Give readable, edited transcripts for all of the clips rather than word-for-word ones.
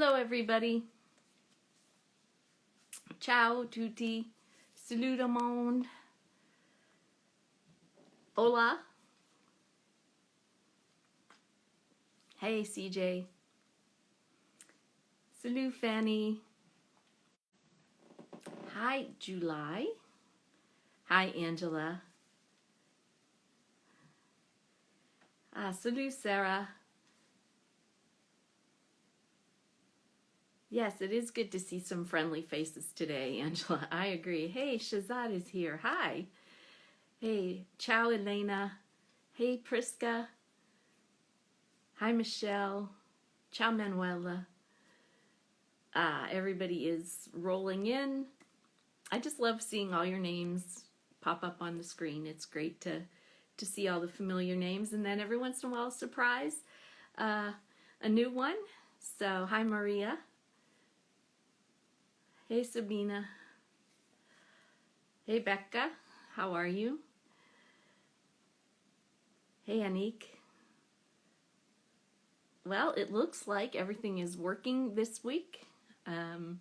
Hello everybody. Ciao tutti. Salut au monde. Hola. Hey CJ. Salut Fanny. Hi July. Hi Angela. Salut Sarah. Yes, it is good to see some friendly faces today, Angela. I agree. Hey, Shazad is here. Hi. Hey, ciao Elena. Hey Priska. Hi Michelle. Ciao Manuela. Everybody is rolling in. I just love seeing all your names pop up on the screen. It's great to see all the familiar names, and then every once in a while, a surprise, a new one. So, hi Maria. Hey Sabina. Hey Becca. How are you? Hey Anik. Well, it looks like everything is working this week. I'm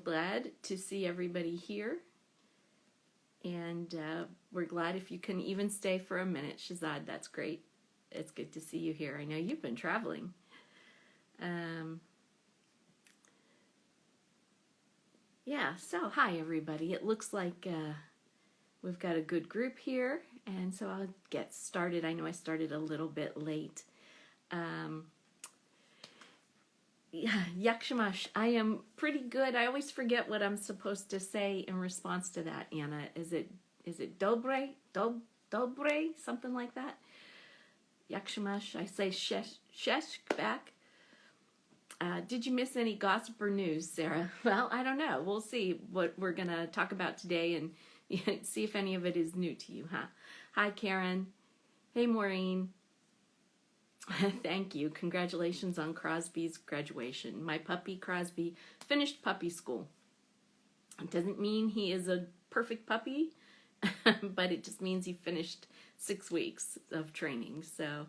glad to see everybody here. And we're glad if you can even stay for a minute. Shazad, that's great. It's good to see you here. I know you've been traveling. Yeah, so hi everybody. It looks like we've got a good group here. And so I'll get started. I know I started a little bit late. Yakshamash, I am pretty good. I always forget what I'm supposed to say in response to that, Anna. Is it dobre? Dobre? Something like that? Yakshamash, I say shesh back. Did you miss any gossip or news, Sarah? Well, I don't know. We'll see what we're going to talk about today and see if any of it is new to you, huh? Hi, Karen. Hey, Maureen. Thank you. Congratulations on Crosby's graduation. My puppy, Crosby, finished puppy school. It doesn't mean he is a perfect puppy, but it just means he finished 6 weeks of training. So,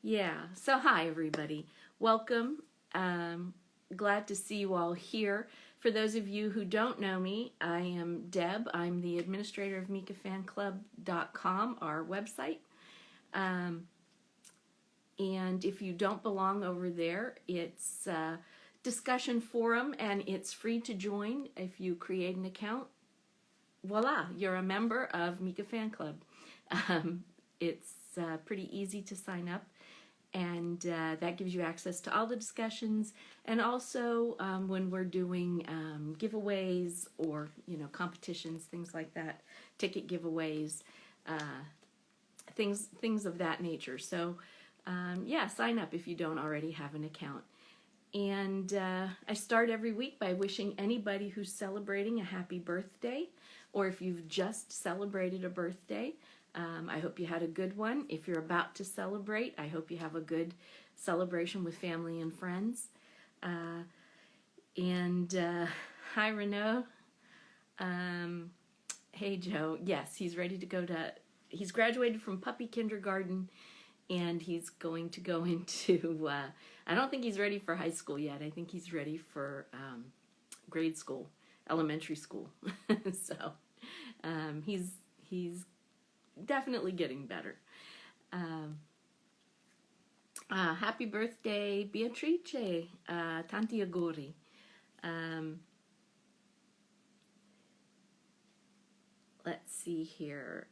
yeah. So, hi, everybody. Welcome. Glad to see you all here. For those of you who don't know me, I am Deb. I'm the administrator of MIKAfanclub.com, our website. And if you don't belong over there, it's a discussion forum and it's free to join. If you create an account, voila, you're a member of Mika Fan Club. It's pretty easy to sign up, and that gives you access to all the discussions, and also when we're doing giveaways or competitions, things like that, ticket giveaways, things of that nature. So yeah, sign up if you don't already have an account. And I start every week by wishing anybody who's celebrating a happy birthday, or if you've just celebrated a birthday, I hope you had a good one. If you're about to celebrate, I hope you have a good celebration with family and friends. Hi Renaud. Hey Joe. Yes, he's ready to go to, he's graduated from puppy kindergarten, and he's going to go into, I don't think he's ready for high school yet. I think he's ready for grade school, elementary school. So he's definitely getting better. Happy birthday, Beatrice, tanti auguri. Let's see here.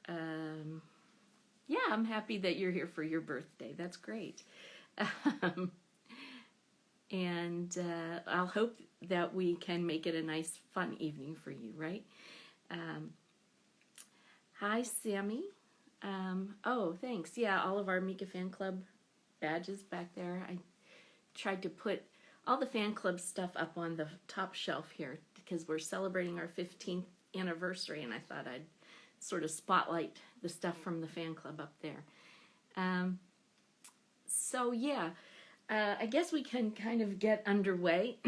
Yeah, I'm happy that you're here for your birthday. That's great. And I'll hope that we can make it a nice, fun evening for you, right? Hi, Sammy. Oh, thanks. Yeah, all of our Mika Fan Club badges back there. I tried to put all the fan club stuff up on the top shelf here because we're celebrating our 15th anniversary, and I thought I'd sort of spotlight the stuff from the fan club up there. So yeah, I guess we can kind of get underway.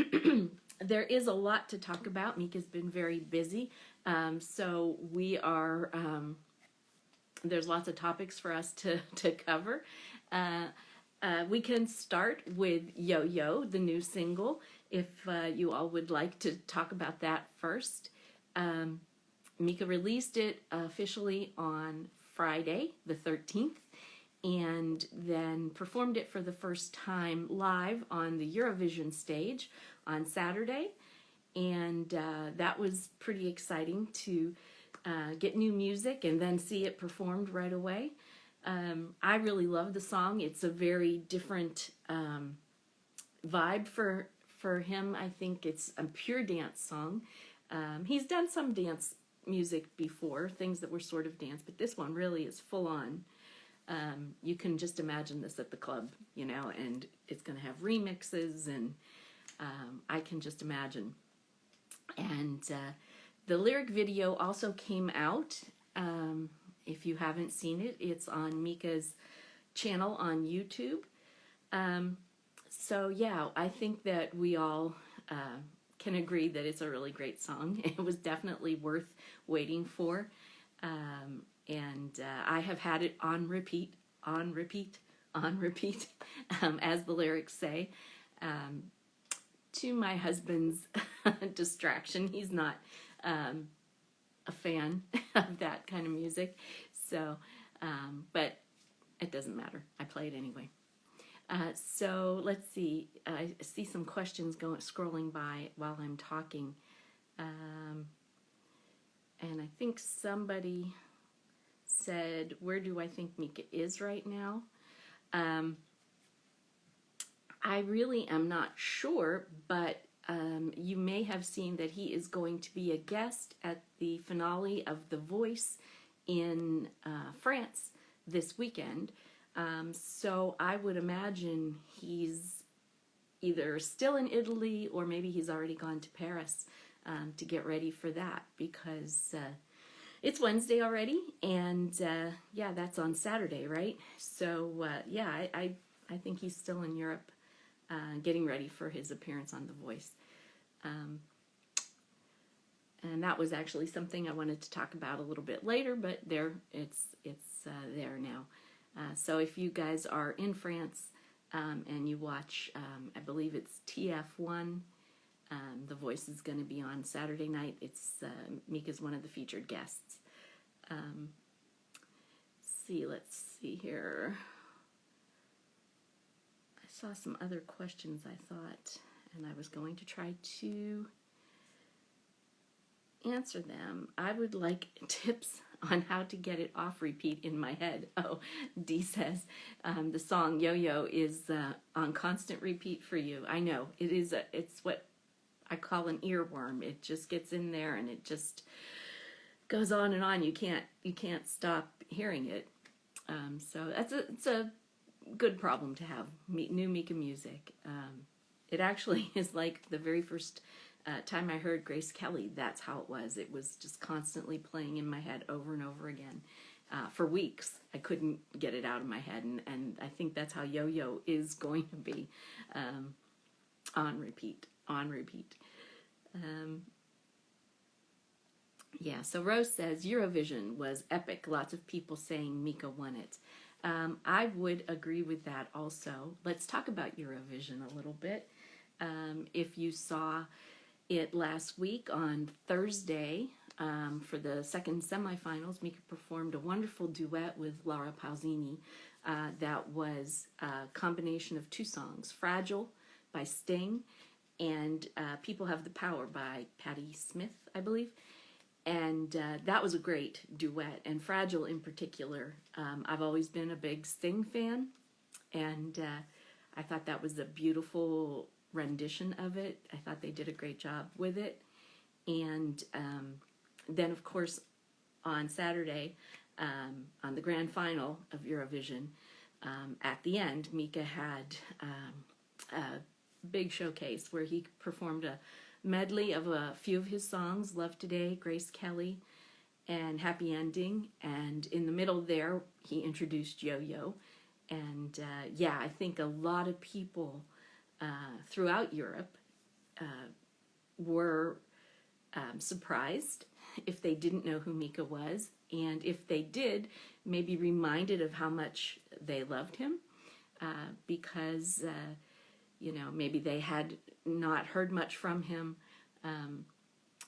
There is a lot to talk about. Mika's been very busy, so we are, there's lots of topics for us to cover. we can start with Yo-Yo, the new single, if you all would like to talk about that first. Mika released it officially on Friday, the 13th, and then performed it for the first time live on the Eurovision stage on Saturday. And that was pretty exciting to get new music and then see it performed right away. I really love the song. It's a very different vibe for him. I think it's a pure dance song. He's done some dance music before, things that were sort of dance, but this one really is full on. You can just imagine this at the club, you know, and it's going to have remixes, and I can just imagine. And the lyric video also came out. If you haven't seen it, it's on Mika's channel on YouTube. So yeah, I think that we all can agree that it's a really great song. It was definitely worth waiting for. And I have had it on repeat, as the lyrics say. To my husband's distraction, he's not a fan of that kind of music, so but it doesn't matter. I play it anyway. So let's see. I see some questions scrolling by while I'm talking, and I think somebody said, "Where do I think Mika is right now?" I really am not sure, but you may have seen that he is going to be a guest at the finale of The Voice in France this weekend. So I would imagine he's either still in Italy or maybe he's already gone to Paris to get ready for that, because it's Wednesday already, and yeah, that's on Saturday, right? So yeah, I think he's still in Europe getting ready for his appearance on The Voice. And that was actually something I wanted to talk about a little bit later, but it's there now. So if you guys are in France and you watch, I believe it's TF1, The Voice is going to be on Saturday night. It's Mika's one of the featured guests. Let's see here. I saw some other questions, I thought, and I was going to try to answer them. I would like tips on how to get it off repeat in my head. Oh, Dee says the song Yo-Yo is on constant repeat for you. I know it is. It's what I call an earworm. It just gets in there and it just goes on and on. You can't stop hearing it. So it's a good problem to have. New Mika music. It actually is like the very first time I heard Grace Kelly. That's how it was. It was just constantly playing in my head over and over again for weeks. I couldn't get it out of my head, and I think that's how Yo-Yo is going to be, on repeat. Yeah, so Rose says, Eurovision was epic. Lots of people saying Mika won it. I would agree with that also. Let's talk about Eurovision a little bit. If you saw it last week on Thursday, for the second semifinals, Mika performed a wonderful duet with Laura Pausini. That was a combination of two songs, Fragile by Sting and People Have the Power by Patti Smith, I believe. And that was a great duet, and Fragile in particular. I've always been a big Sting fan, and I thought that was a beautiful rendition of it. I thought they did a great job with it. And then, of course, on Saturday, on the grand final of Eurovision, at the end, Mika had a big showcase where he performed a medley of a few of his songs, Love Today, Grace Kelly, and Happy Ending. And in the middle there, he introduced Yo-Yo. And yeah, I think a lot of people throughout Europe were surprised if they didn't know who Mika was, and if they did, maybe reminded of how much they loved him. because, you know, maybe they had not heard much from him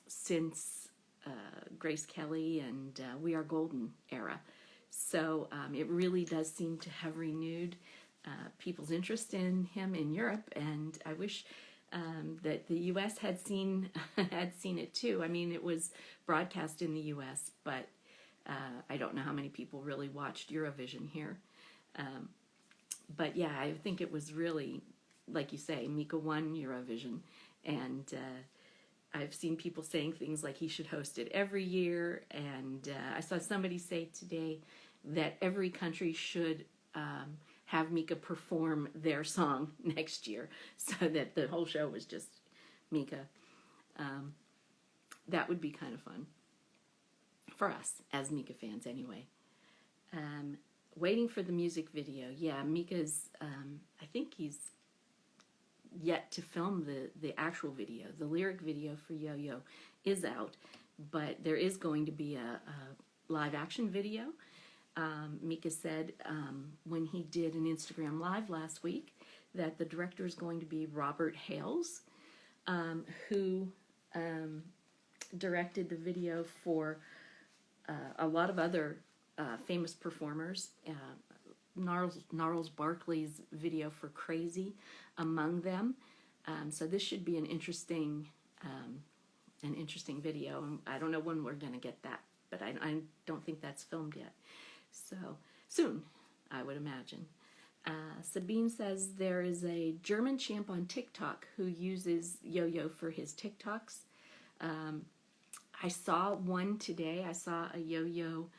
since Grace Kelly and We Are Golden era. So it really does seem to have renewed people's interest in him in Europe, and I wish that the U.S. had seen it too. I mean, it was broadcast in the U.S., but I don't know how many people really watched Eurovision here. But yeah, I think it was really, like you say, MIKA won Eurovision, and I've seen people saying things like he should host it every year, and I saw somebody say today that every country should have MIKA perform their song next year, so that the whole show was just MIKA. That would be kind of fun for us as MIKA fans anyway. Waiting for the music video. Yeah, MIKA's, I think he's yet to film the actual video. The lyric video for Yoyo is out, but there is going to be a live action video. MIKA said when he did an Instagram live last week that the director is going to be Robert Hales, who directed the video for a lot of other famous performers. Gnarls Barkley's video for Crazy among them. So this should be an interesting video. I don't know when we're going to get that, but I don't think that's filmed yet. So soon, I would imagine. Sabine says there is a German champ on TikTok who uses Yoyo for his TikToks. I saw one today. I saw a Yoyo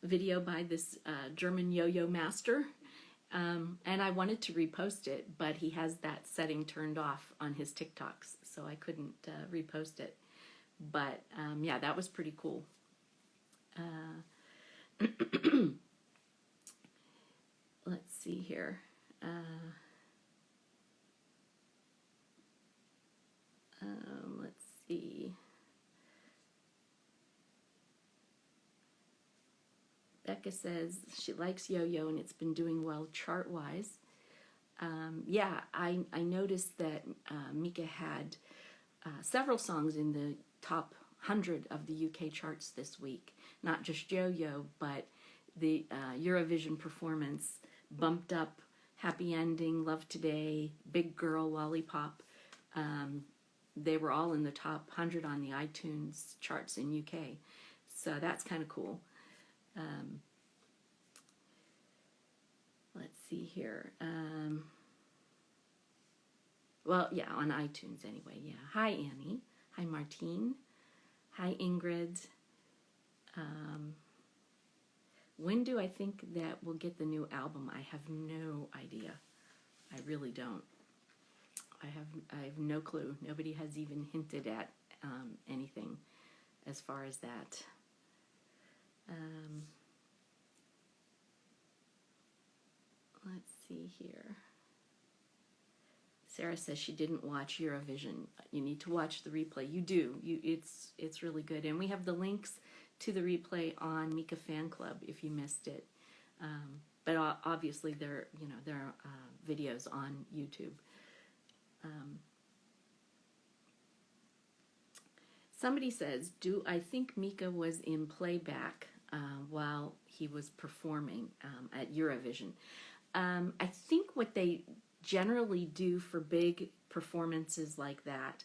video by this German Yoyo master, and I wanted to repost it, but he has that setting turned off on his TikToks, so I couldn't repost it. But yeah, that was pretty cool. Let's see here. Let's see. Becca says she likes Yoyo and it's been doing well chart-wise. Yeah, I noticed that MIKA had several songs in the top 100 of the UK charts this week. Not just Yoyo, but the Eurovision performance bumped up Happy Ending, Love Today, Big Girl, Lollipop. They were all in the top 100 on the iTunes charts in UK. So that's kind of cool. Let's see here. Well, yeah, on iTunes anyway, yeah. Hi, Annie. Hi, Martine. Hi, Ingrid. When do I think that we'll get the new album? I have no idea. I really don't. I have no clue. Nobody has even hinted at anything as far as that. Let's see here. Sarah says she didn't watch Eurovision. You need to watch the replay. You do. It's really good. And we have the links to the replay on MIKA Fan Club if you missed it. But obviously there are videos on YouTube. Somebody says, do I think MIKA was in playback while he was performing at Eurovision? I think what they generally do for big performances like that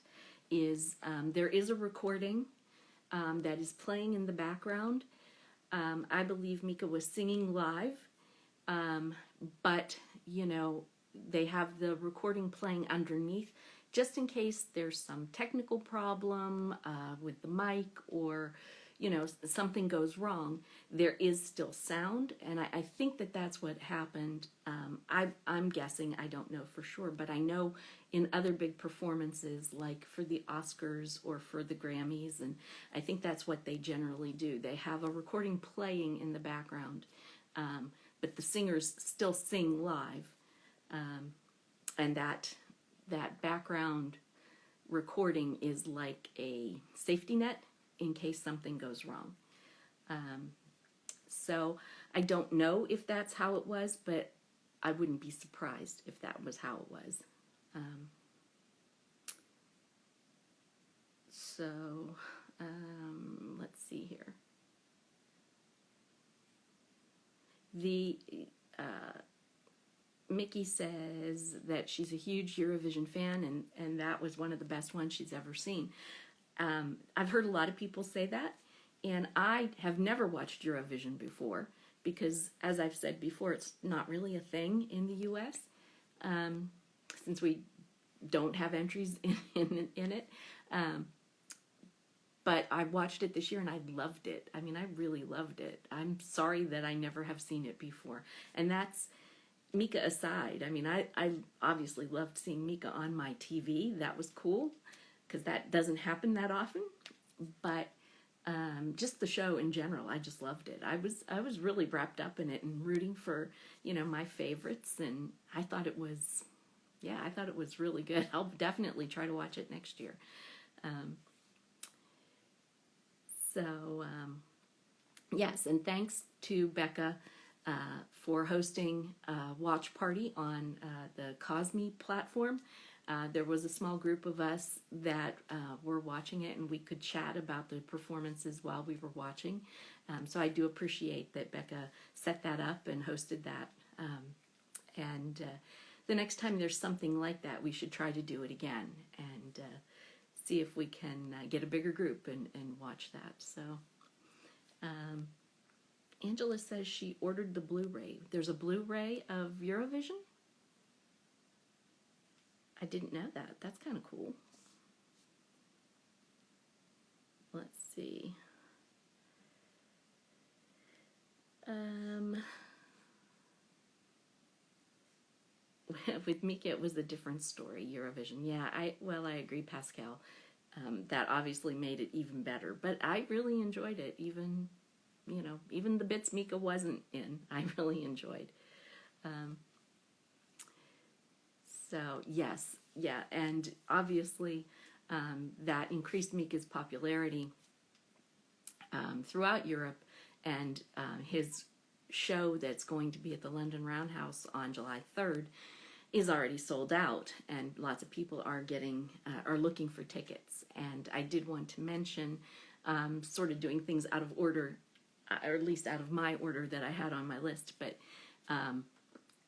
is there is a recording that is playing in the background. I believe MIKA was singing live, but they have the recording playing underneath just in case there's some technical problem with the mic or something goes wrong. There is still sound, and I think that that's what happened. I'm guessing, I don't know for sure, but I know in other big performances like for the Oscars or for the Grammys, and I think that's what they generally do. They have a recording playing in the background, but the singers still sing live, and that background recording is like a safety net in case something goes wrong. So I don't know if that's how it was, but I wouldn't be surprised if that was how it was. So let's see here. The Mickey says that she's a huge Eurovision fan, and that was one of the best ones she's ever seen. I've heard a lot of people say that, and I have never watched Eurovision before because, as I've said before, it's not really a thing in the U.S. Since we don't have entries in it. But I watched it this year and I loved it. I mean, I really loved it. I'm sorry that I never have seen it before. And that's MIKA aside. I mean, I obviously loved seeing MIKA on my TV. That was cool because that doesn't happen that often. But just the show in general, I just loved it. I was really wrapped up in it and rooting for, my favorites. And I thought it was really good. I'll definitely try to watch it next year. Yes, and thanks to Becca for hosting a watch party on the Cosme platform. There was a small group of us that were watching it, and we could chat about the performances while we were watching. So I do appreciate that Becca set that up and hosted that. And the next time there's something like that, we should try to do it again and see if we can get a bigger group and watch that. So Angela says she ordered the Blu-ray. There's a Blu-ray of Eurovision? I didn't know that. That's kind of cool. Let's see. With Mika, it was a different story, Eurovision. Yeah, I agree, Pascal. That obviously made it even better. But I really enjoyed it, even the bits Mika wasn't in, I really enjoyed. So, yes, yeah, and obviously that increased Mika's popularity throughout Europe, and his show that's going to be at the London Roundhouse on July 3rd is already sold out, and lots of people are looking for tickets. And I did want to mention sort of doing things out of order, or at least out of my order that I had on my list, but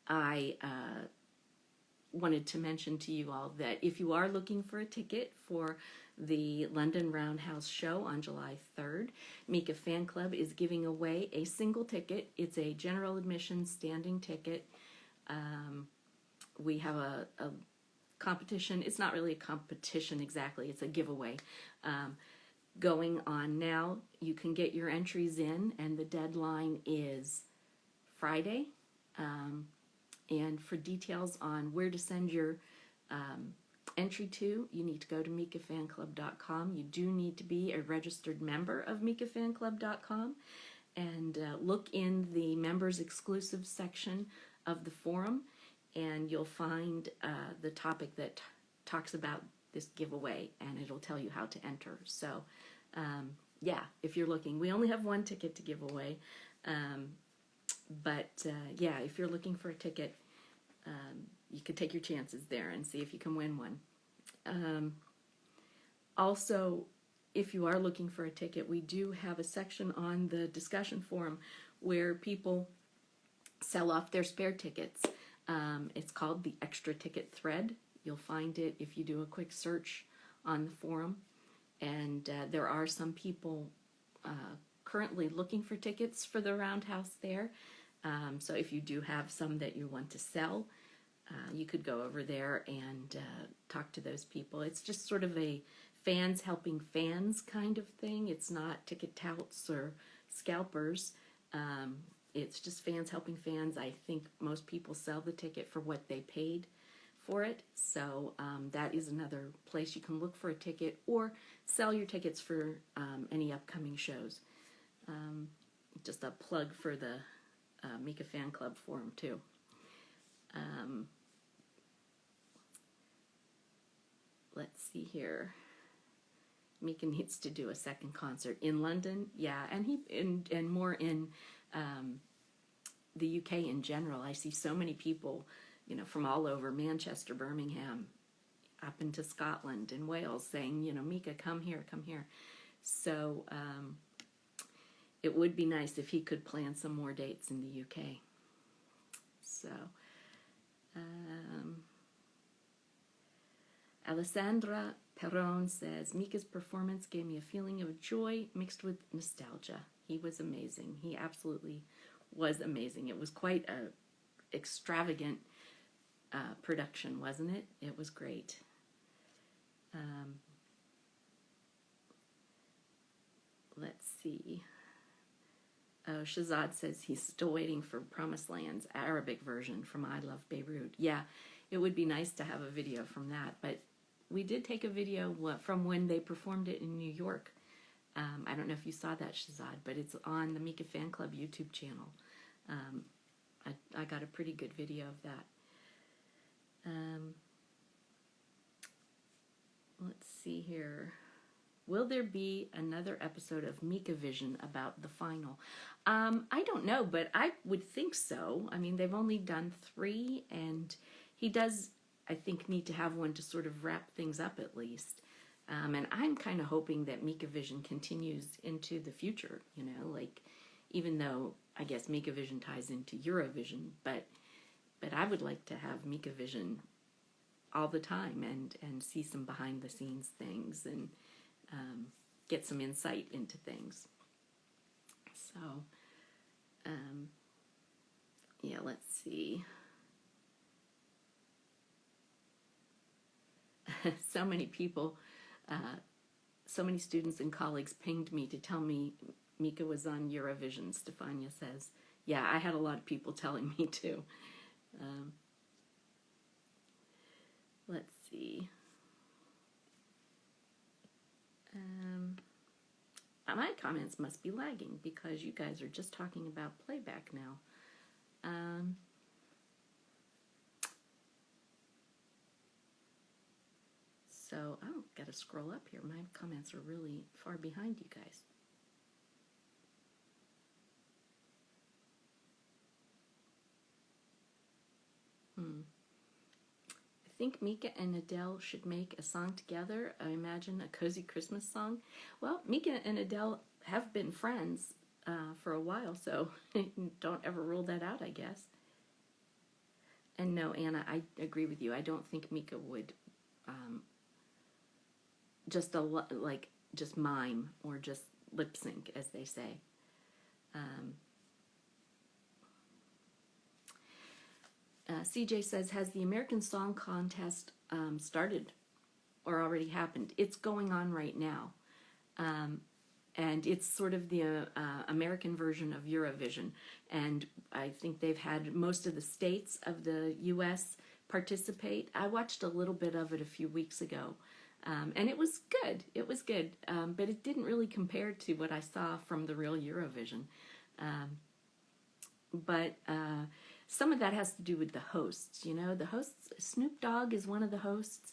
I wanted to mention to you all that if you are looking for a ticket for the London Roundhouse show on July 3rd, MIKA Fan Club is giving away a single ticket. It's a general admission standing ticket. We have a competition. It's not really a competition exactly. It's a giveaway going on now. You can get your entries in, and the deadline is Friday. And for details on where to send your entry to, you need to go to MIKAFanclub.com. You do need to be a registered member of MIKAFanclub.com and look in the members exclusive section of the forum, and you'll find the topic that talks about this giveaway, and it'll tell you how to enter. So yeah, if you're looking, we only have one ticket to give away. But yeah, if you're looking for a ticket, you could take your chances there and see if you can win one. Also, if you are looking for a ticket, we do have a section on the discussion forum where people sell off their spare tickets. It's called the Extra Ticket Thread. You'll find it if you do a quick search on the forum. And there are some people currently looking for tickets for the Roundhouse there. So if you do have some that you want to sell, you could go over there and talk to those people. It's just sort of a fans helping fans kind of thing. It's not ticket touts or scalpers. It's just fans helping fans. I think most people sell the ticket for what they paid for it. So that is another place you can look for a ticket or sell your tickets for any upcoming shows. Just a plug for the MIKA Fan Club forum too. Let's see here. MIKA needs to do a second concert in London, yeah, and more in the UK in general. I see so many people, you know, from all over Manchester, Birmingham, up into Scotland and Wales saying, you know, Mika, come here, come here. So it would be nice if he could plan some more dates in the UK. So, Alessandra Perron says, Mika's performance gave me a feeling of joy mixed with nostalgia. He was amazing. He absolutely was amazing. It was quite a extravagant production, wasn't it? It was great. Let's see. Oh, Shazad says he's still waiting for Promised Land's Arabic version from I Love Beirut. Yeah, it would be nice to have a video from that, but we did take a video from when they performed it in New York. I don't know if you saw that, Shazad, but it's on the Mika Fan Club YouTube channel. I got a pretty good video of that. Let's see here. Will there be another episode of Mika Vision about the final? I don't know, but I would think so. I mean, they've only done 3, and he does, I think, need to have one to sort of wrap things up at least. And I'm kind of hoping that Mika Vision continues into the future, you know, like, even though I guess Mika Vision ties into Eurovision, but I would like to have Mika Vision all the time and see some behind the scenes things and get some insight into things. So, yeah, let's see. So many people, so many students and colleagues pinged me to tell me Mika was on Eurovision, Stefania says. Yeah, I had a lot of people telling me too. Let's see. My comments must be lagging because you guys are just talking about playback now. So I've got to scroll up here. My comments are really far behind you guys. I think Mika and Adele should make a song together. I imagine a cozy Christmas song. Well, Mika and Adele have been friends for a while, so don't ever rule that out, I guess. And no, Anna, I agree with you. I don't think Mika would just mime or just lip sync, as they say. CJ says, has the American Song Contest started or already happened? It's going on right now. And it's sort of the American version of Eurovision. And I think they've had most of the states of the U.S. participate. I watched a little bit of it a few weeks ago. And it was good. It was good. But it didn't really compare to what I saw from the real Eurovision. But some of that has to do with the hosts. You know, the hosts, Snoop Dogg is one of the hosts,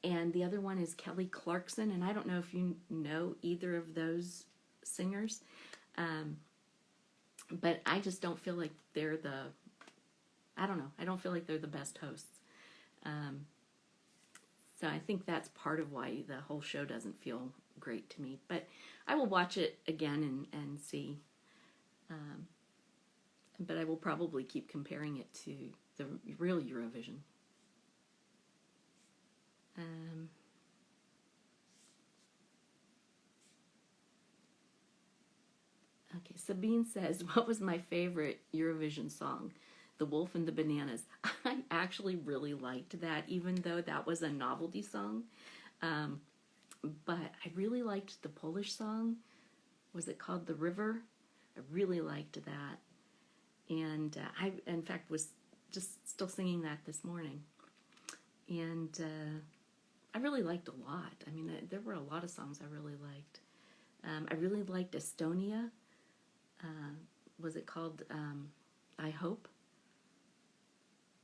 and the other one is Kelly Clarkson. And I don't know if you know either of those singers, but I just don't feel like they're I don't feel like they're the best hosts. So I think that's part of why the whole show doesn't feel great to me. But I will watch it again and see. But I will probably keep comparing it to the real Eurovision. Okay, Sabine says, what was my favorite Eurovision song? The Wolf and the Bananas. I actually really liked that, even though that was a novelty song. But I really liked the Polish song. Was it called The River? I really liked that. And I, in fact, was just still singing that this morning. And I really liked a lot. I mean, there were a lot of songs I really liked. I really liked Estonia. Was it called I Hope?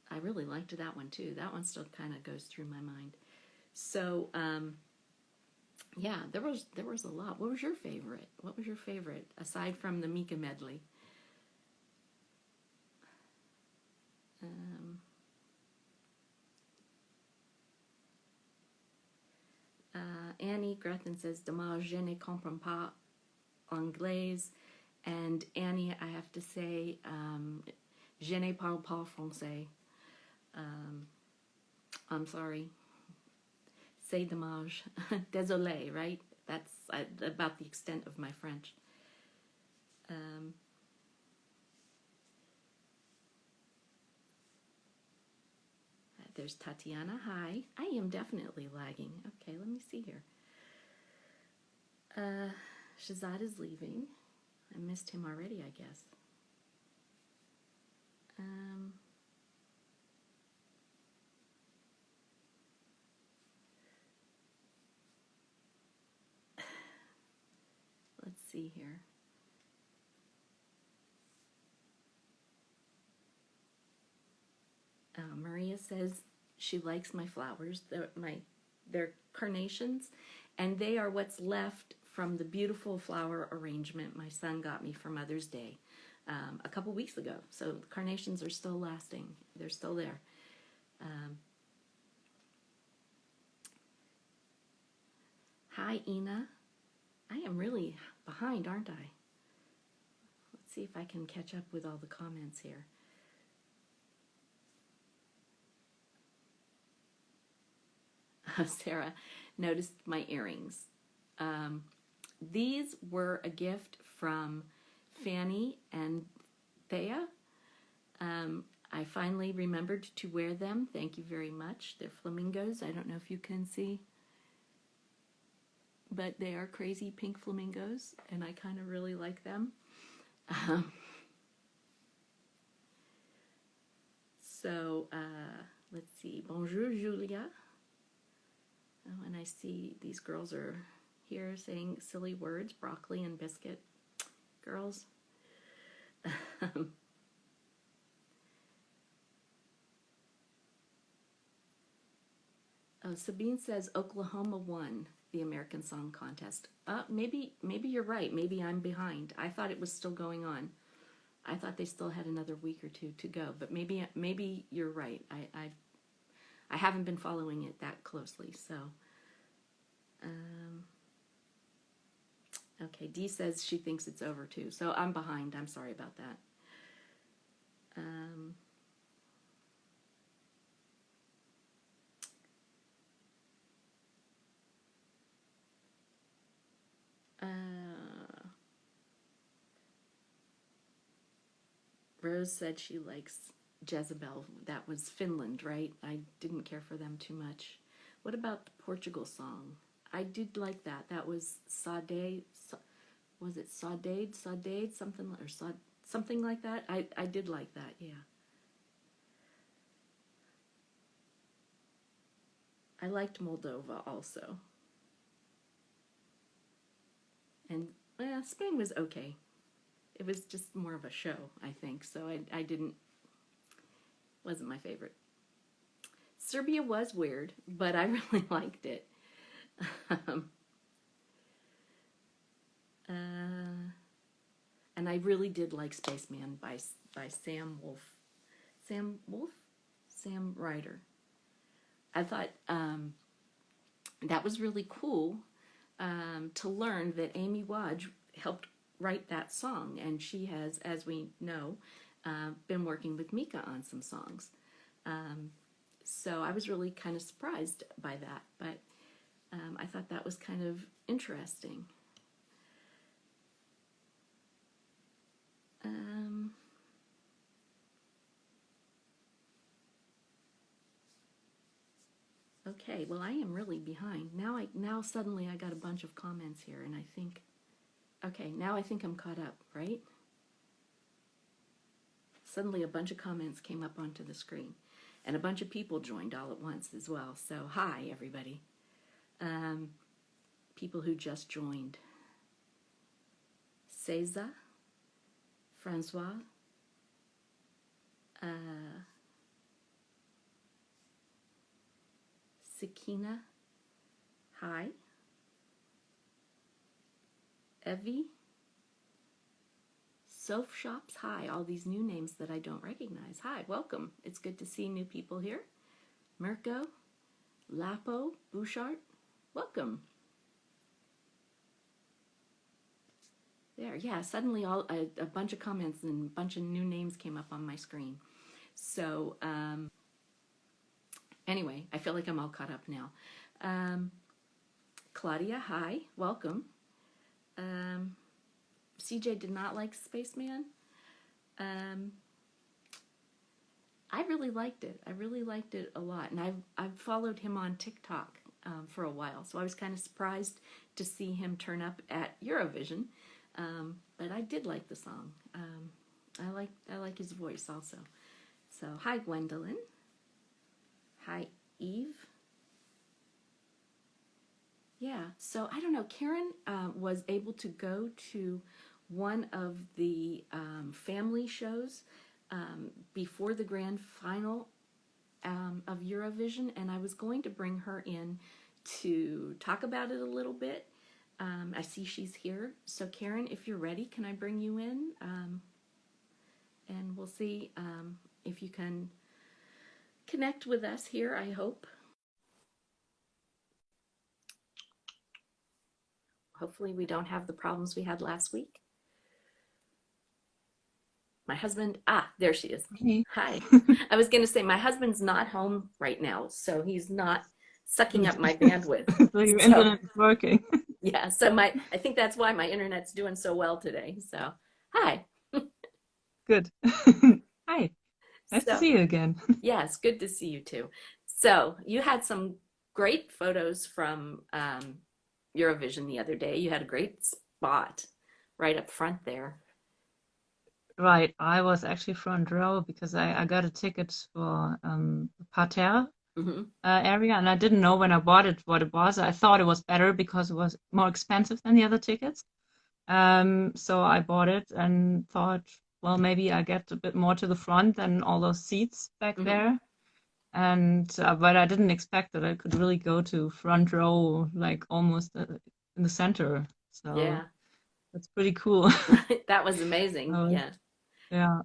I really liked that one too. That one still kind of goes through my mind. So, yeah, there was a lot. What was your favorite? What was your favorite aside from the Mika medley? Fanny Grethen says, dommage, je ne comprends pas anglais. And Annie, I have to say, je ne parle pas français. I'm sorry. C'est dommage. Désolé, right? That's about the extent of my French. There's Tatiana. Hi. I am definitely lagging. Okay, let me see here. Shazad is leaving. I missed him already, I guess. Let's see here. Maria says she likes my flowers. They're carnations, and they are what's left from the beautiful flower arrangement my son got me for Mother's Day a couple weeks ago. So the carnations are still lasting. They're still there. Hi, Ina. I am really behind, aren't I? Let's see if I can catch up with all the comments here. Sarah noticed my earrings. These were a gift from Fanny and Thea. I finally remembered to wear them. Thank you very much. They're flamingos. I don't know if you can see, but they are crazy pink flamingos, and I kind of really like them. Let's see. Bonjour, Julia. Oh, and I see these girls are here saying silly words, broccoli and biscuit. Girls. Sabine says Oklahoma won the American Song Contest. Maybe you're right. Maybe I'm behind. I thought it was still going on. I thought they still had another week or two to go. But maybe you're right. I haven't been following it that closely. So, okay. Dee says she thinks it's over too. So I'm behind. I'm sorry about that. Rose said she likes Jezebel. That was Finland, right? I didn't care for them too much. What about the Portugal song? I did like that. That was Sade. Was it Sade? Something or something like that. I did like that. Yeah. I liked Moldova also. And Spain was okay. It was just more of a show, I think. So I wasn't my favorite. Serbia was weird, but I really liked it. And I really did like Spaceman by Sam Wolf. Sam Ryder. I thought that was really cool to learn that Amy Wadge helped write that song, and she has, as we know, been working with MIKA on some songs. So I was really kind of surprised by that, but I thought that was kind of interesting. Okay, well, I am really behind. Now suddenly I got a bunch of comments here, and I think, okay, now I think I'm caught up, right? Suddenly a bunch of comments came up onto the screen, and a bunch of people joined all at once as well. So hi, everybody. People who just joined. César, Francois, Sakina, hi. Evie, Soph Shops, hi. All these new names that I don't recognize. Hi, welcome. It's good to see new people here. Mirko, Lapo, Bouchard, welcome. There, yeah, suddenly a bunch of comments and a bunch of new names came up on my screen. So, anyway, I feel like I'm all caught up now. Claudia, hi, welcome. CJ did not like Spaceman. I really liked it. I really liked it a lot. And I've followed him on TikTok for a while. So I was kind of surprised to see him turn up at Eurovision. But I did like the song. I like his voice also. So hi Gwendolyn. Hi Eve. Yeah, so I don't know. Karen was able to go to one of the family shows before the grand final of Eurovision, and I was going to bring her in to talk about it a little bit. I see she's here. So Karen, if you're ready, can I bring you in? And we'll see if you can connect with us here, I hope. Hopefully we don't have the problems we had last week. My husband, there she is. Hey. Hi. I was going to say my husband's not home right now, so he's not sucking up my bandwidth. So your internet is working. Yeah, so I think that's why my internet's doing so well today. So, hi. Good. Hi. Nice to see you again. Yes, good to see you too. So, you had some great photos from Eurovision the other day. You had a great spot right up front there. Right. I was actually front row because I got a ticket for parterre area, and I didn't know when I bought it what it was. I thought it was better because it was more expensive than the other tickets. So I bought it and thought, well, maybe I get a bit more to the front than all those seats back there. And but I didn't expect that I could really go to front row, like almost in the center. So yeah, that's pretty cool. that was amazing. Yeah, yeah.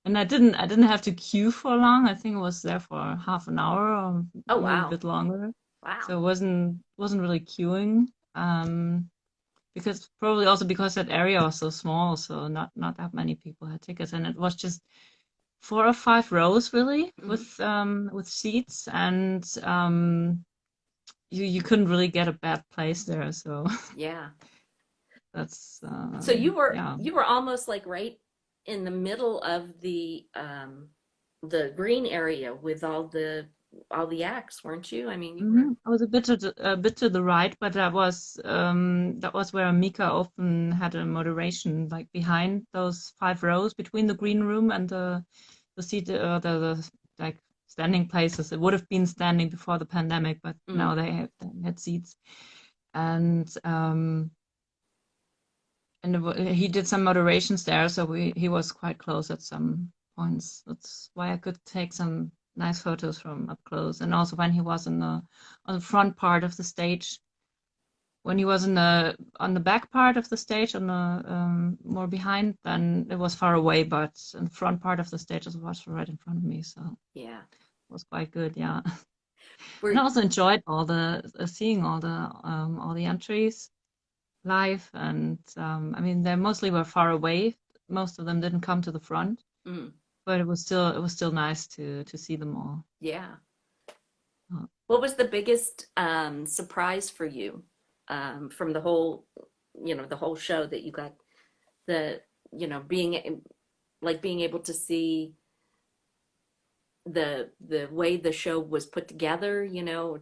And I didn't have to queue for long. I think it was there for half an hour or maybe a bit longer. Wow. So it wasn't really queuing. Because probably also because that area was so small, so not that many people had tickets, and it was just 4 or 5 rows really with seats, and you couldn't really get a bad place there. So yeah, that's so you were almost like right in the middle of the green area with all the acts, weren't you? I mean, you were... I was a bit to the right, but that was where MIKA often had a moderation, like behind those 5 rows between the green room and the seat, the like standing places. It would have been standing before the pandemic, but now they had seats, and he did some moderations there, so he was quite close at some points. That's why I could take some nice photos from up close. And also when he was on the front part of the stage, when he was on the back part of the stage, on the more behind, then it was far away, but in the front part of the stage was right in front of me, so yeah, it was quite good. Yeah. And I also enjoyed seeing all the entries live, and I mean they mostly were far away. Most of them didn't come to the front. But it was still nice to see them all. Yeah. What was the biggest surprise for you from the whole show that you got being able to see the way the show was put together,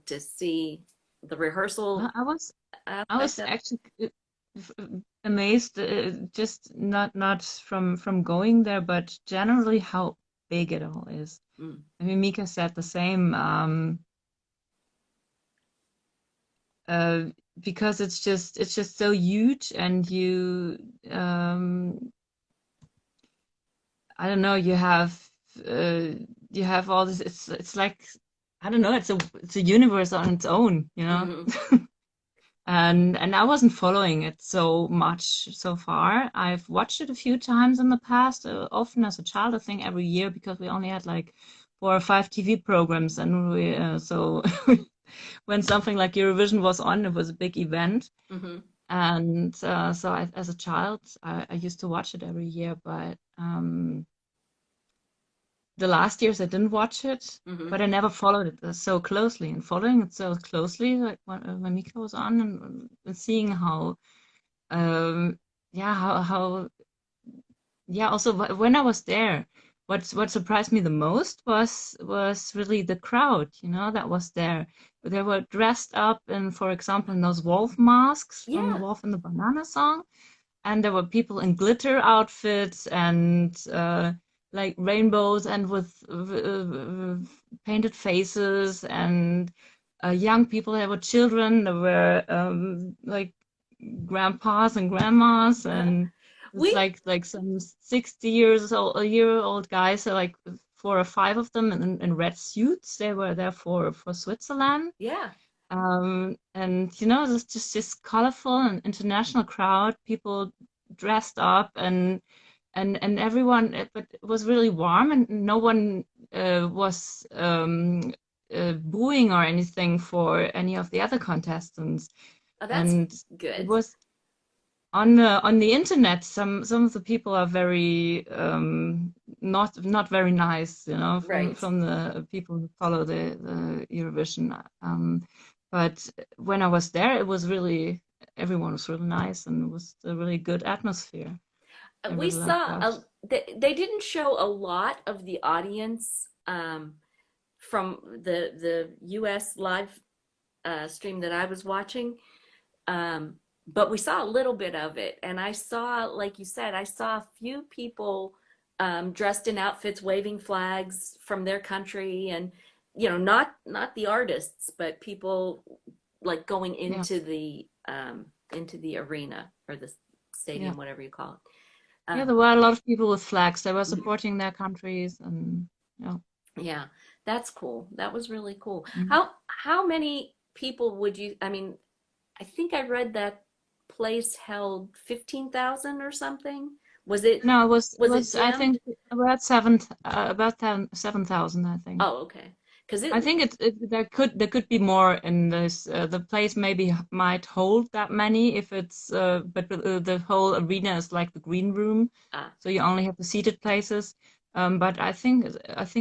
to see the rehearsal? I was actually amazed, just not from going there, but generally how big it all is. I mean, MIKA said the same, because it's just so huge, and I don't know, you have all this. It's like, I don't know, it's a universe on its own, And I wasn't following it so much so far. I've watched it a few times in the past, often as a child, I think every year, because we only had like 4 or 5 TV programs, and so when something like Eurovision was on, it was a big event. And so as a child, I used to watch it every year, but the last years I didn't watch it, Mm-hmm. but I never followed it so closely. And following it so closely, like when Mika was on, and seeing how, um, yeah, how, yeah. Also, when I was there, what surprised me the most was really the crowd, that was there. They were dressed up in, for example, in those wolf masks from the Yeah. Wolf and the Banana song, and there were people in glitter outfits and like rainbows and with painted faces, and young people. There were children. There were like grandpas and grandmas, and it's We, like some 60 years old, a year old guys. So like 4 or 5 of them in red suits. They were there for Switzerland. yeah. And there's just this colorful and international crowd, people dressed up, and everyone, but it was really warm, and no one was booing or anything for any of the other contestants. Oh, that's And it good. was on the internet. Some of the people are very not very nice, from Right. the people who follow the Eurovision. But when I was there, it was really everyone was really nice, and it was a really good atmosphere. I We really liked saw that. they didn't show a lot of the audience from the US live stream that I was watching. Um, but we saw a little bit of it, and I saw, like you said, I saw a few people dressed in outfits, waving flags from their country, and not the artists, but people like going Yeah, into the arena or the yeah, stadium, whatever you call it. yeah. Uh, There were a lot of people with flags. They were supporting their countries, and yeah. yeah, that's cool. That was really cool. Mm. How many people would you? I mean, I think I read that place held 15,000 or something. Was it No, it was it was I jammed? think about 7,000, I think. Oh, okay. Because I think there could be more in this. The place maybe might hold that many if it's but the whole arena is like the green room, ah, so you only have the seated places. But I think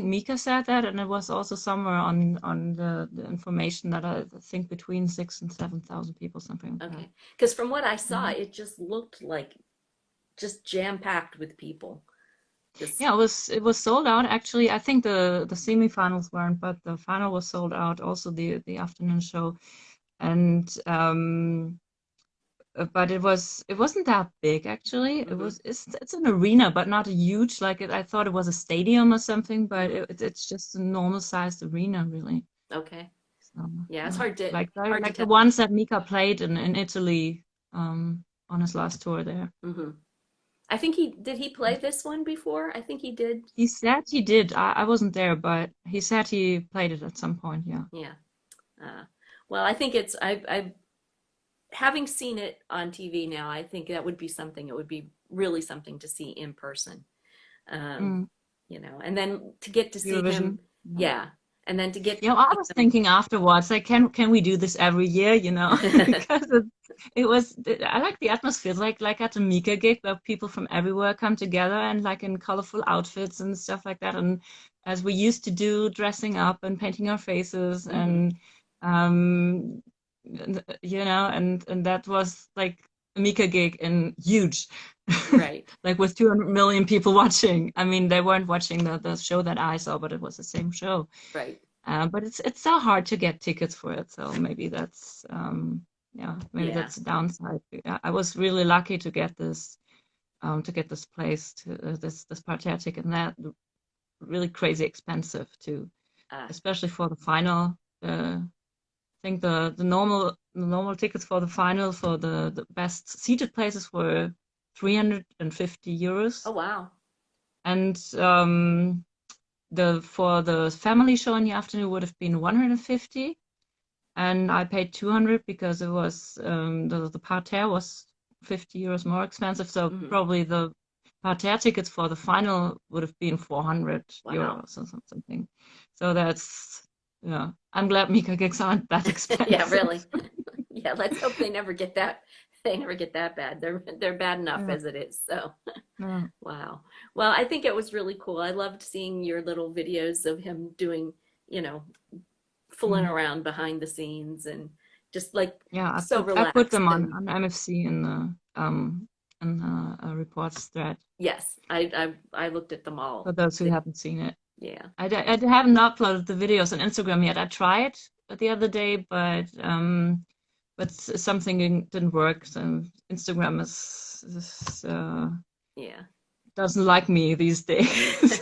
Mika said that, and it was also somewhere on the information that I think between 6 and 7,000 people, something like that. okay. Because from what I saw, Mhm. it just looked like just jam-packed with people. Just Yeah, it was sold out actually. I think the semifinals weren't, but the final was sold out. Also the afternoon show, and but it wasn't that big actually. It hmm was it's an arena, but not a huge like it. I thought it was a stadium or something, but hmm it's just a normal sized arena really. Okay. So Yeah, it's yeah, like hard to like the tell. ones that Mika played in Italy on his last tour there. hmm I think he play this one before? I think he did. He said he did. I wasn't there, but he said he played it at some point. Yeah. Yeah. Uh, well, I think I having seen it on TV now, I think that would be something. It would be really something to see in person. Um, Mm, and then to get to see him, Eurovision. Yeah. yeah, and then to get to I see was him. thinking afterwards, like, can we do this every year? Because I like the atmosphere, like at a Mika gig where people from everywhere come together and like in colorful outfits and stuff like that, and as we used to do, dressing up and painting our faces, hmm and um, and that was like a Mika gig and huge. Right, Like with 200 million people watching. I mean, they weren't watching the show that I saw, but it was the same show. right, But it's so hard to get tickets for it, so maybe yeah, that's a downside. I was really lucky to get this place to this parterre ticket, and that really crazy expensive too, uh, especially for the final. I think the normal tickets for the final for the best seated places were 350 oh euros, wow, and for the family show in the afternoon would have been 150, and I paid 200 because it was the parterre was 50 euros more expensive. So hmm probably the parterre tickets for the final would have been 400 wow, euros or something. So that's, yeah. I'm glad Mika gigs aren't that yeah, expensive. really, yeah. Let's hope they never get that. They never get that bad. They're bad enough Yeah. as it is. So, Yeah. wow. Well, I think it was really cool. I loved seeing your little videos of him doing, you know, fooling Mm. around behind the scenes and just like Yeah, so I put relaxed them and on MFC in the reports thread yes, I looked at them all. for those who haven't seen it. Yeah. I haven't uploaded the videos on Instagram yet. I tried the other day, but something didn't work. So Instagram Yeah. doesn't like me these days.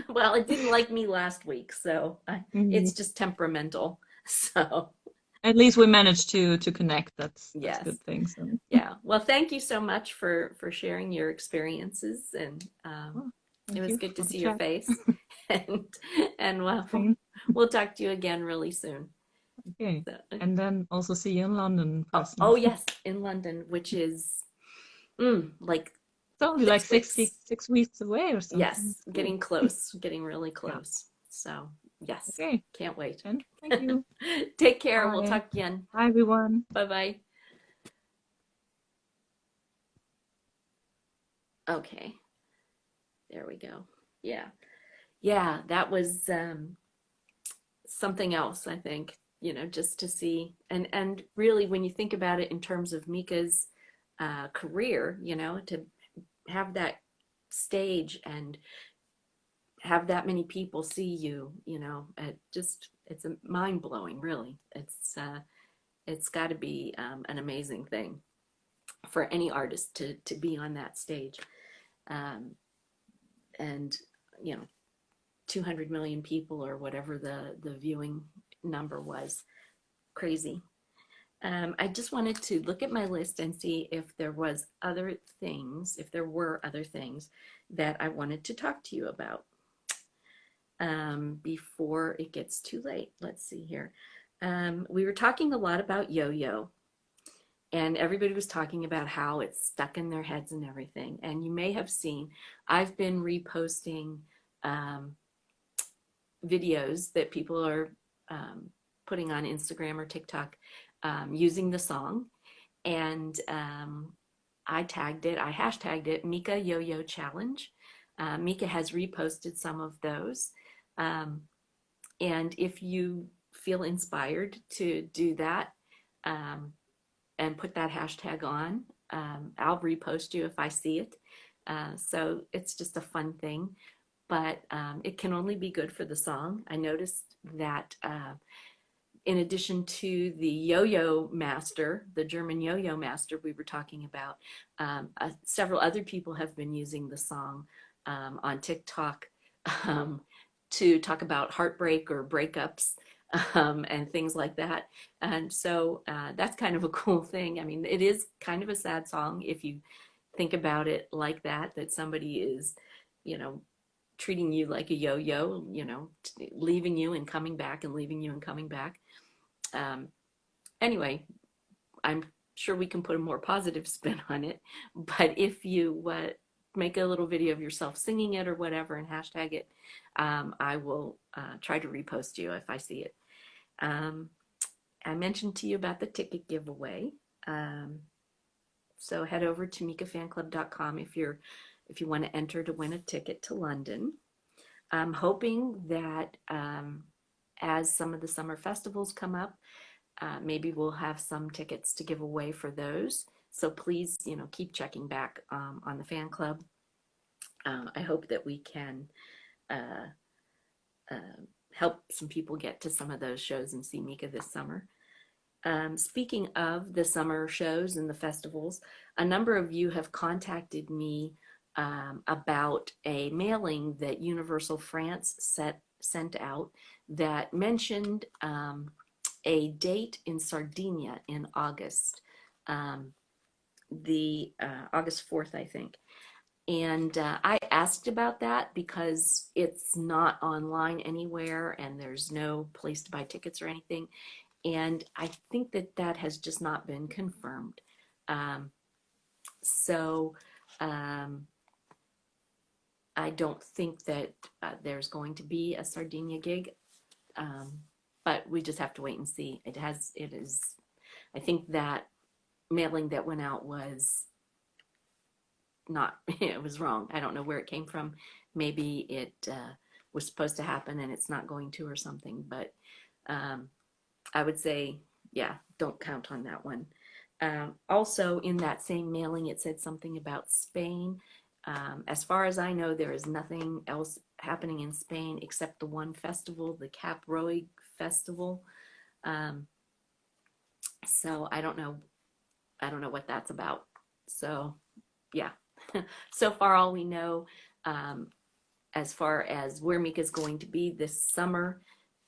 Well, it didn't like me last week, so Mm. it's just temperamental. So, At least we managed to connect. That's a yes. good thing. So, Yeah. Well, thank you so much for sharing your experiences, and well, it thank was you good to for the see your chat. face. And well, Same. we'll talk to you again really soon. Okay, So, and then also see you in London in oh, person. oh yes, in London, which is like It's only like 6 weeks. 6 weeks away or something. Yes, It's cool. getting close, getting really Yeah. close. So, yes, Okay. can't wait. Then thank you. Take care. We'll Bye. talk again. Bye, everyone. Bye bye. Okay, there we go. Yeah. Yeah, that was something else, I think, just to see. And really, when you think about it in terms of Mika's career, to have that stage and have that many people see you, it's a mind blowing, really. It's got to be an amazing thing for any artist to be on that stage. Um, and, you know, 200 million people or whatever the viewing number was. Crazy. I just wanted to look at my list and see if there was other things, if there were other things that I wanted to talk to you about before it gets too late. Let's see here. We were talking a lot about Yo-Yo, and everybody was talking about how it's stuck in their heads and everything. And you may have seen, I've been reposting um, videos that people are putting on Instagram or TikTok using the song. And I hashtagged it Mika Yo-Yo Challenge. Mika has reposted some of those. Um, and if you feel inspired to do that and put that hashtag on, I'll repost you if I see it. So it's just a fun thing, but it can only be good for the song. I noticed that in addition to the yo-yo master, the German yo-yo master we were talking about, several other people have been using the song on TikTok um, to talk about heartbreak or breakups and things like that. And so that's kind of a cool thing. I mean, it is kind of a sad song if you think about it like that somebody is, you know, treating you like a yo-yo, leaving you and coming back and leaving you and coming back. Um, anyway, I'm sure we can put a more positive spin on it. But if you make a little video of yourself singing it or whatever and hashtag it, I will try to repost you if I see it. Um, I mentioned to you about the ticket giveaway. So head over to mikafanclub.com if you want to enter to win a ticket to London. I'm hoping that as some of the summer festivals come up, maybe we'll have some tickets to give away for those. So please, keep checking back on the fan club. I hope that we can uh, help some people get to some of those shows and see Mika this summer. Speaking of the summer shows and the festivals, a number of you have contacted me about a mailing that Universal France sent out that mentioned a date in Sardinia in August, the August 4th, I think. And I asked about that because it's not online anywhere and there's no place to buy tickets or anything. And I think that has just not been confirmed. So I don't think that there's going to be a Sardinia gig, but we just have to wait and see. It is, I think that mailing that went out was not, it was wrong. I don't know where it came from. Maybe it was supposed to happen and it's not going to or something, but I would say, yeah, don't count on that one. Also, in that same mailing, it said something about Spain. As far as I know, there is nothing else happening in Spain except the one festival, the Cap Roig Festival. So I don't know what that's about. So yeah, so far all we know, as far as where Mika's going to be this summer,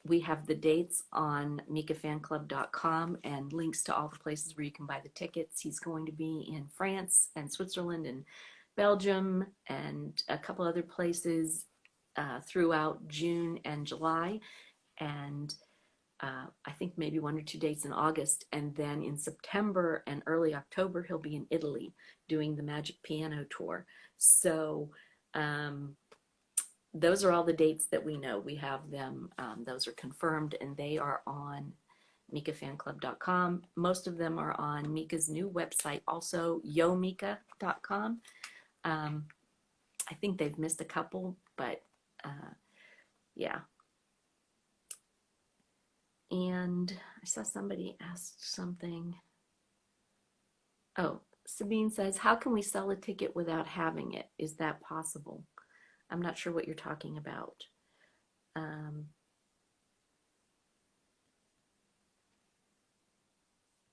we have the dates on mikafanclub.com and links to all the places where you can buy the tickets. He's going to be in France and Switzerland and Belgium and a couple other places throughout June and July. And I think maybe 1 or 2 dates in August. And then in September and early October, he'll be in Italy doing the Magic Piano Tour. So those are all the dates that we know. We have them. Those are confirmed, and they are on mikafanclub.com. Most of them are on Mika's new website, also yomika.com. I think they've missed a couple, but yeah. And I saw somebody asked something. Oh, Sabine says, how can we sell a ticket without having it? Is that possible? I'm not sure what you're talking about.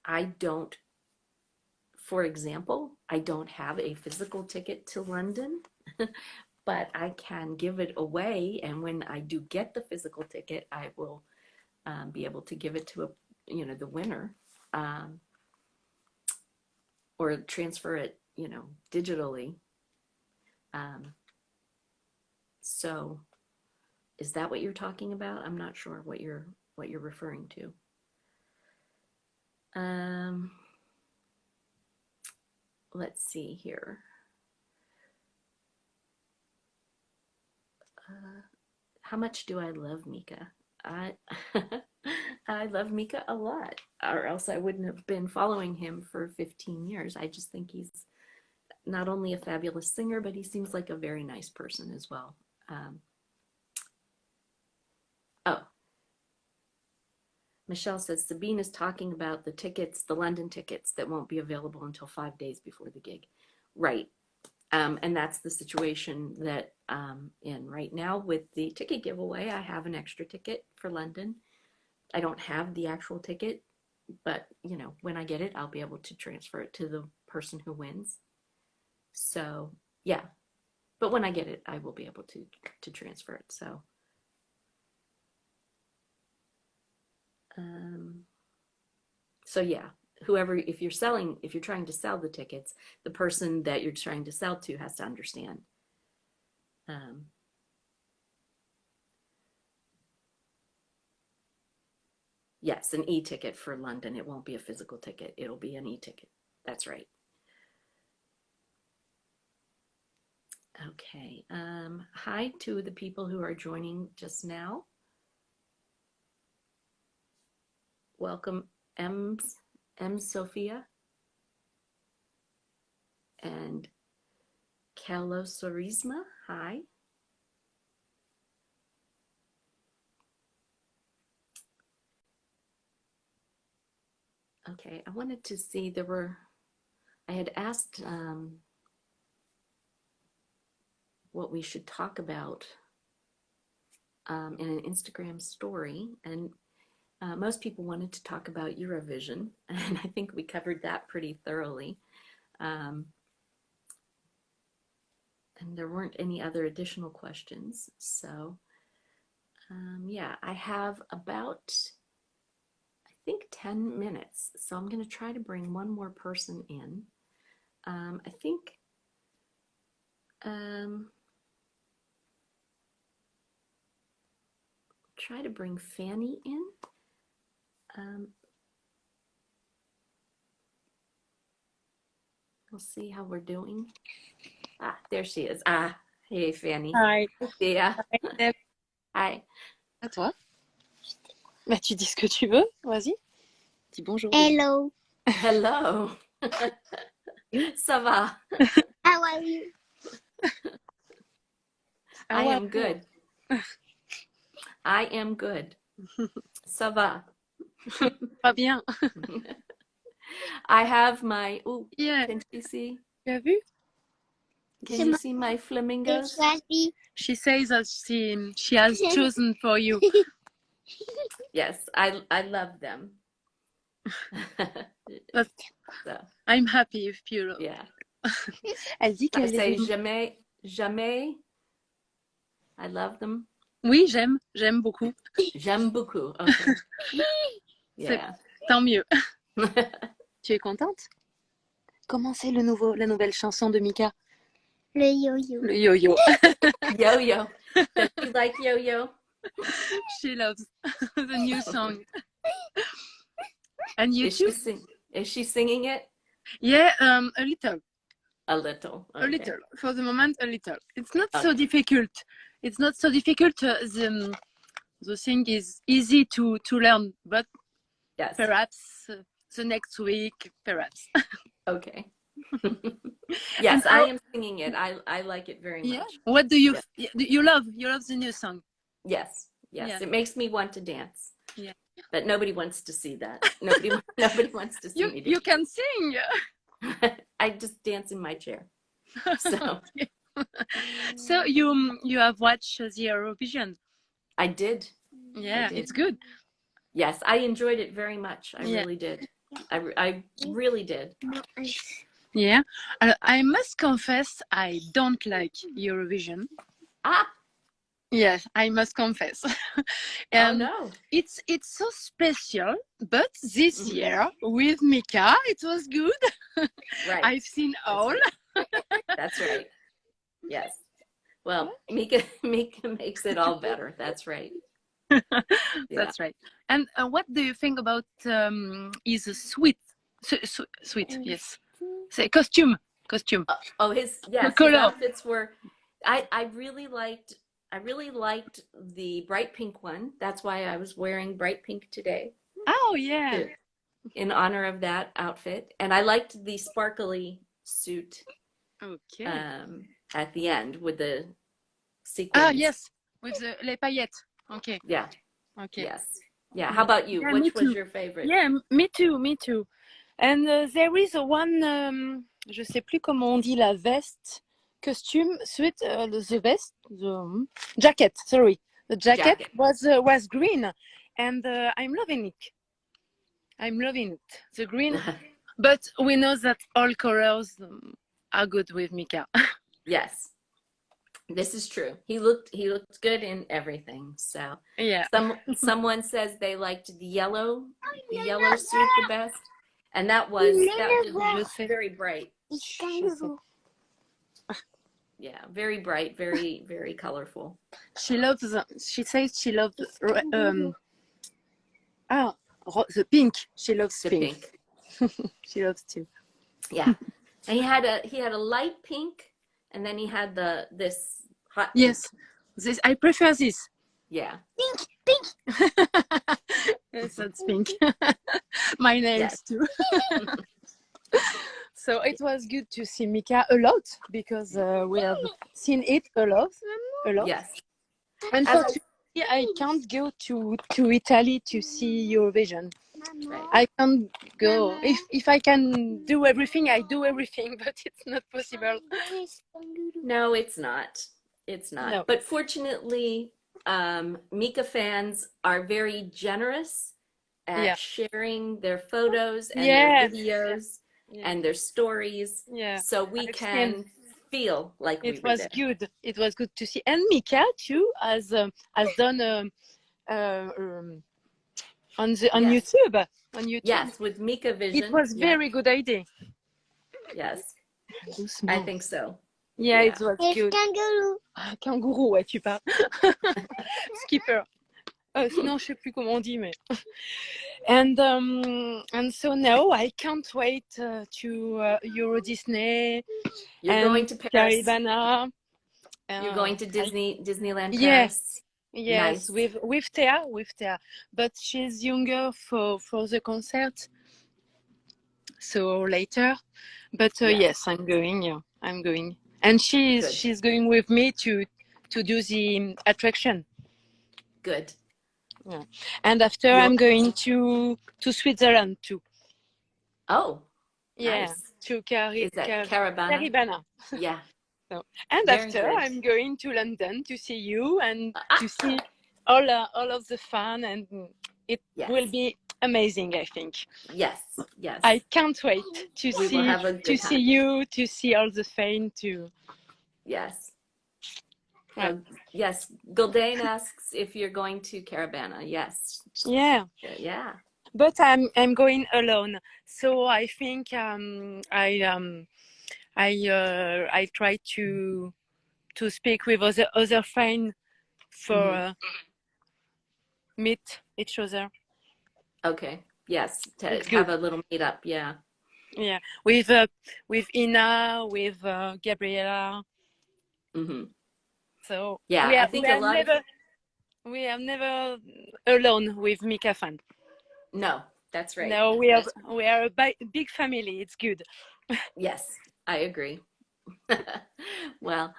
I don't, for example, I don't have a physical ticket to London, but I can give it away. And when I do get the physical ticket, I will be able to give it to the winner, or transfer it, digitally. So is that what you're talking about? I'm not sure what you're referring to. Let's see here. How much do I love Mika? I love Mika a lot, or else I wouldn't have been following him for 15 years. I just think he's not only a fabulous singer, but he seems like a very nice person as well. Oh, Michelle says Sabine is talking about the tickets, the London tickets that won't be available until 5 days before the gig. Right. And that's the situation that I'm in right now with the ticket giveaway. I have an extra ticket for London. I don't have the actual ticket, but when I get it, I'll be able to transfer it to the person who wins. So yeah, but when I get it, I will be able to transfer it. So yeah, whoever, if you're trying to sell the tickets, the person that you're trying to sell to has to understand. Yes, an e-ticket for London. It won't be a physical ticket. It'll be an e-ticket. That's right. Okay. Hi to the people who are joining just now. Welcome, M. Sophia and Kalosorisma. Hi. Okay, I wanted to see, I had asked what we should talk about in an Instagram story, and most people wanted to talk about Eurovision, and I think we covered that pretty thoroughly. And there weren't any other additional questions. So yeah, I have about, I think, 10 minutes. So I'm going to try to bring one more person in. I think try to bring Fanny in. We'll see how we're doing. Ah, there she is. Ah, hey Fanny. Hi. Yeah. Hi. Hi. À toi. Bah, tu dis ce que tu veux. Vas-y. Dis bonjour. Hello. Hello. Ça va. How are you? I am good. I am good. Ça va. Pas bien. I have my. Ooh, Yeah. can she see? Tu as vu? Can you see my flamingos? She says that she has chosen for you. Yes, I love them. But So, I'm happy if you. yeah. Elle dit I qu'elle say les aime. jamais, jamais. I love them. Oui, j'aime beaucoup. J'aime beaucoup. Okay. Yeah. Tant mieux. Tu es contente? Comment c'est la nouvelle chanson de Mika? Le yo-yo. Le yo-yo. Yo-yo. Does she like yo-yo? She loves the new song. And you Is too? she singing it? Yeah, a little. A little. Okay. A little. For the moment, a little. It's not so Okay. difficult. It's not so difficult. The thing is easy to learn, but Yes. perhaps the next week, perhaps. Okay. Yes, I am singing it. I like it very much. Yeah. What do you you love? You love the new song? Yes. Yes. Yeah. It makes me want to dance. Yeah. But nobody wants to see that. Nobody wants to see me dance. You can sing. I just dance in my chair. So So you have watched the Eurovision? I did. Yeah, I did. it's good. Yes, I enjoyed it very much. I Yeah. really did. I really did. Yeah. I must confess, I don't like Eurovision. Ah, Yes, I must confess. oh no. It's so special, but this year with Mika, it was good. Right. I've seen all. That's right. Yes. Well, Mika makes it all better. That's right. That's right. And what do you think about his sweet, yes, say costume. Oh, his color. outfits were. I really liked the bright pink one. That's why I was wearing bright pink today. Oh yeah. In honor of that outfit, and I liked the sparkly suit. Okay. At the end with the sequins. Ah yes, with les paillettes. Okay. Yeah. Okay. Yes. Yeah. How about you? Yeah, Which me was too. your favorite? Yeah, me too. And there is one, je sais plus comment on dit la veste, costume, suit, the vest, the jacket. Sorry, the jacket. Was green, and I'm loving it. The green, but we know that all colors are good with Mika. Yes. This is true. He looked good in everything. So Yeah. Someone says they liked the yellow suit the best, and that was very bright. Yeah, very bright, very very colorful. She says she loves the pink. She loves The pink. She loves too. Yeah. And he had a light pink, and then he had this hot Yes. pink. I prefer this. Yeah. Pink. Yes, that's pink. My nails too. So it was good to see Mika a lot, because we have seen it a lot. Yes. Unfortunately, I can't go to Italy to see Eurovision. Right. I can't go. If I can do everything, I do everything, but it's not possible. No, it's not. It's not. No. But fortunately, Mika fans are very generous at sharing their photos and their videos and their stories. Yeah. So we can feel like we were there. Good. It was good to see. And Mika too has done on YouTube. On YouTube. Yes, with Mika Vision. It was very good idea. Yes. I think so. Yeah, it was good. Kangaroo. Ah, kangourou, ouais, tu parles. Skipper. Sinon, je sais plus comment on dit, mais. And so now I can't wait to Euro Disney. You're going to Paris. Caribana. You're going to Disneyland Paris. Yes, Nice. with Thea, but she's younger for the concert. so later. But Yeah. yes, I'm going. Yeah, I'm going, and Good. she's going with me to do the attraction. Good. Yeah, and after You'll- I'm going to Switzerland too. Oh, Yeah, nice. to Is that Caravana? Caribana. Yeah. So, and Very after good. I'm going to London to see you and to Ah, see all of the fun, and it yes. will be amazing, I think. Yes. Yes. I can't wait to We will have a good see time. you, to see all the fun too. Yes. Right. Yes. Gildane asks if you're going to Caravana. Yes. Yeah. Yeah. But I'm going alone, so I think I try to speak with other friends for meet each other. Okay. Yes. To It's have good. a little meetup. Yeah. Yeah, with Ina, with Gabriela. Hmm. So Yeah. I think a lot of we are never alone with Mika fan. no. That's right. No, we are a big family. It's good. Yes. I agree. Well,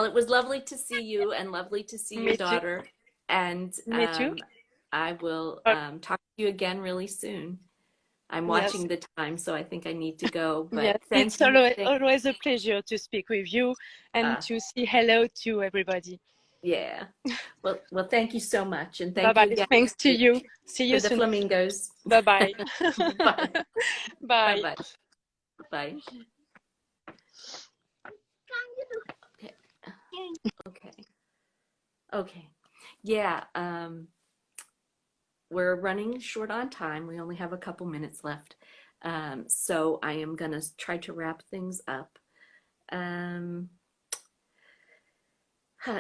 it was lovely to see you and lovely to see your Me too. daughter. And Me too. I will talk to you again really soon. I'm Yes, watching the time, so I think I need to go. yes. But thank It's you. always a pleasure to speak with you and Uh, to say hello to everybody. yeah. Well, thank you so much, and Bye thank you bye. again Thanks to you. See for you the soon. flamingos. Bye bye. Bye. Bye. Bye. Bye. Okay. Okay. Okay. Yeah. We're running short on time. We only have a couple minutes left. So I am going to try to wrap things up.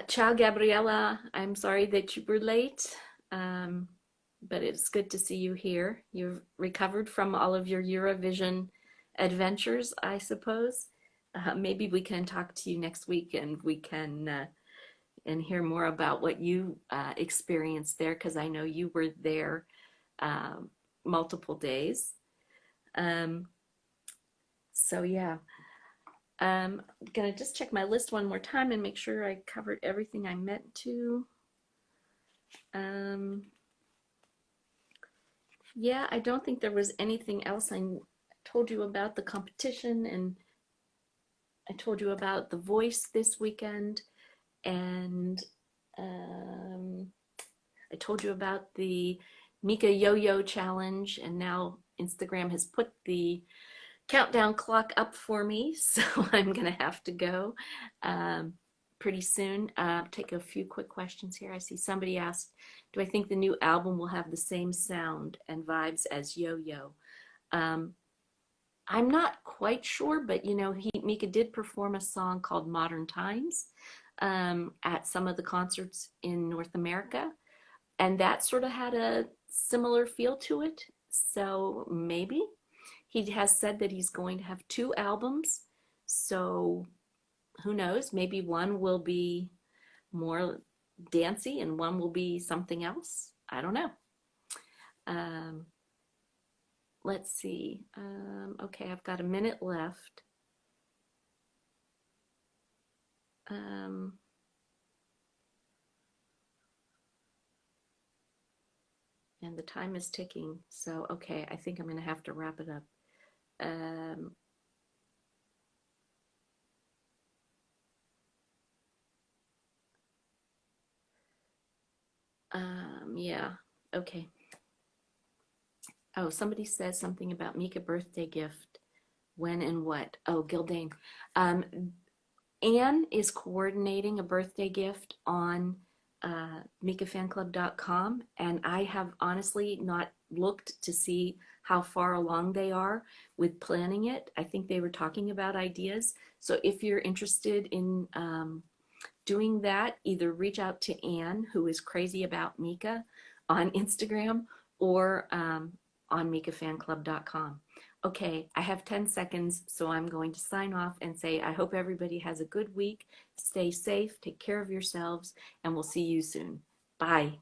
Ciao, Gabriella. I'm sorry that you were late, but it's good to see you here. You've recovered from all of your Eurovision adventures, I suppose. Maybe we can talk to you next week and we can and hear more about what you experienced there, because I know you were there multiple days. So yeah. I'm gonna just check my list one more time and make sure I covered everything I meant to. Yeah, I don't think there was anything else. I told you about the competition, and I told you about the voice this weekend, and I told you about the MIKA Yoyo challenge, and now Instagram has put the countdown clock up for me, so I'm gonna have to go pretty soon. Take a few quick questions here. I see somebody asked, do I think the new album will have the same sound and vibes as Yo-Yo? I'm not quite sure, but you know, Mika did perform a song called Modern Times at some of the concerts in North America, and that sort of had a similar feel to it. So maybe. He has said that he's going to have 2 albums, so who knows? Maybe one will be more dancey and one will be something else. I don't know. Let's see. Okay, I've got a minute left. And the time is ticking. So, okay, I think I'm going to have to wrap it up. Yeah, okay. Oh, somebody says something about Mika birthday gift. When and what? Oh, Gildane. Anne is coordinating a birthday gift on MikaFanClub.com, and I have honestly not looked to see how far along they are with planning it. I think they were talking about ideas. So if you're interested in doing that, either reach out to Anne, who is crazy about Mika, on Instagram, or on MikaFanClub.com. Okay, I have 10 seconds, so I'm going to sign off and say I hope everybody has a good week. Stay safe, take care of yourselves, and we'll see you soon. Bye.